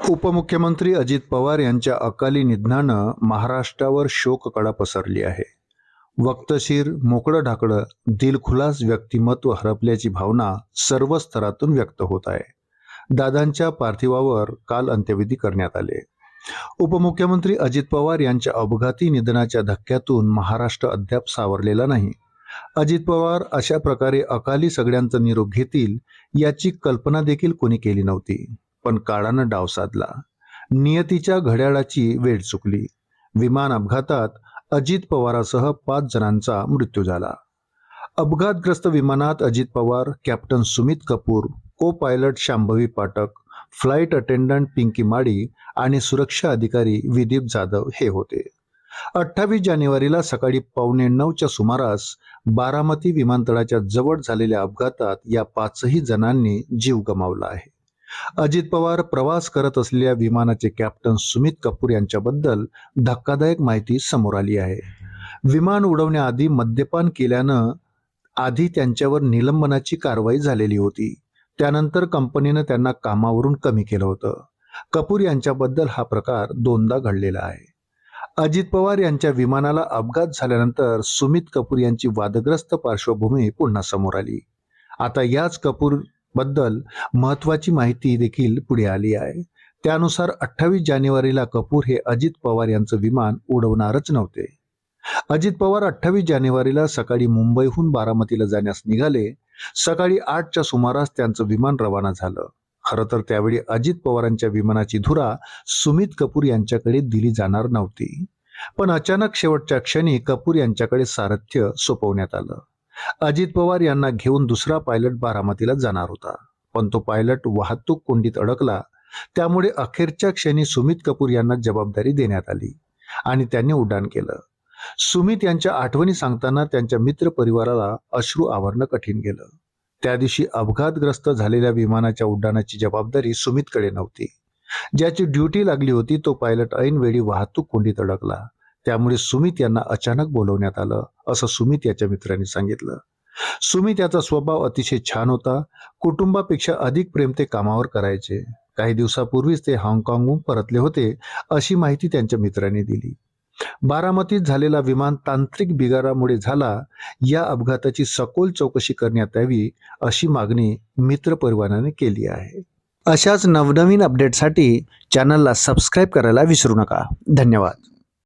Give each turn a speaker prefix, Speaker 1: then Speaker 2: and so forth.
Speaker 1: उपमुख्यमंत्री अजित पवार यांच्या अकाली निधनानं महाराष्ट्रावर शोककळा पसरली आहे. वक्तशीर, मोकळं ढाकळं, दिलखुलास व्यक्तिमत्व हरपल्याची भावना सर्व स्तरातून व्यक्त होत आहे. दादांच्या पार्थिवावर काल अंत्यविधी करण्यात आले. उपमुख्यमंत्री अजित पवार यांच्या अपघाती निधनाच्या धक्क्यातून महाराष्ट्र अद्याप सावरलेला नाही. अजित पवार अशा प्रकारे अकाली सगळ्यांचा निरोप घेतील याची कल्पना देखील कोणी केली नव्हती. पण काळानं डाव साधला. नियतीच्या घड्याळाची वेळ चुकली. विमान अपघातात अजित पवारासह 5 जणांचा मृत्यू झाला. अपघातग्रस्त विमानात Ajit Pawar, captain Sumit Kapoor, co pilot Shambhavi Pathak, flight attendant Pinky Madi आणि सुरक्षा अधिकारी विदीप जाधव हे होते. 28 जानेवारीला सकाळी 8:45च्या सुमारास बारामती विमानतळाच्या जवळ झालेल्या अपघातात या 5ही जणांनी जीव गमावला आहे. अजित पवार प्रवास करत असलेल्या विमानाचे कॅप्टन सुमित कपूर यांच्याबद्दल धक्कादायक माहिती समोर आली आहे. विमान उडवण्याआधी मद्यपान केल्यानं आधी त्यांच्यावर निलंबनाची कारवाई झालेली होती. त्यानंतर कंपनीनं त्यांना कामावरून कमी केलं होतं. कपूर यांच्याबद्दल हा प्रकार 2दा घडलेला आहे. अजित पवार यांच्या विमानाला अपघात झाल्यानंतर सुमित कपूर यांची वादग्रस्त पार्श्वभूमी पुन्हा समोर आली. आता याच कपूर बद्दल महत्वाची माहिती देखील पुढे आली आहे. त्यानुसार 28 जानेवारीला कपूर हे अजित पवार यांचं विमान उडवणारच नव्हते. अजित पवार 28 जानेवारीला सकाळी मुंबईहून बारामतीला जाण्यास निघाले. सकाळी 8च्या सुमारास त्यांचं विमान रवाना झालं. खरं तर त्यावेळी अजित पवारांच्या विमानाची धुरा सुमित कपूर यांच्याकडे दिली जाणार नव्हती. पण अचानक शेवटच्या क्षणी कपूर यांच्याकडे सारथ्य सोपवण्यात आलं. अजित पवार यांना घेऊन दुसरा पायलट बारामतीला जाणार होता. पण तो पायलट वाहतूक कोंडीत अडकला. त्यामुळे अखेरच्या क्षणी सुमित कपूर यांना जबाबदारी देण्यात आली आणि त्यांनी उड्डाण केलं. सुमित यांच्या आठवणी सांगताना त्यांच्या मित्र परिवाराला अश्रू आवरणं कठीण गेलं. त्या दिवशी अपघातग्रस्त झालेल्या विमानाच्या उड्डाणाची जबाबदारी सुमितकडे नव्हती. ज्याची ड्युटी लागली होती तो पायलट ऐनवेळी वाहतूक कोंडीत अडकला. त्यामुळे सुमित यांना अचानक बोलवण्यात आलं, असं सुमित याच्या मित्रांनी सांगितलं. सुमित याचा स्वभाव अतिशय छान होता. कुटुंबापेक्षा अधिक प्रेम ते कामावर करायचे. काही दिवसापूर्वीच ते हाँगकाँगहून परतले होते, अशी माहिती त्यांच्या मित्रांनी दिली. बारामतीत झालेला विमान तांत्रिक बिघाडामुळे झाला. या अपघाताची सखोल चौकशी करण्यात यावी अशी मागणी मित्रपरिवाराने केली आहे. अशाच नवनवीन अपडेटसाठी चॅनलला सबस्क्राईब करायला विसरू नका. धन्यवाद.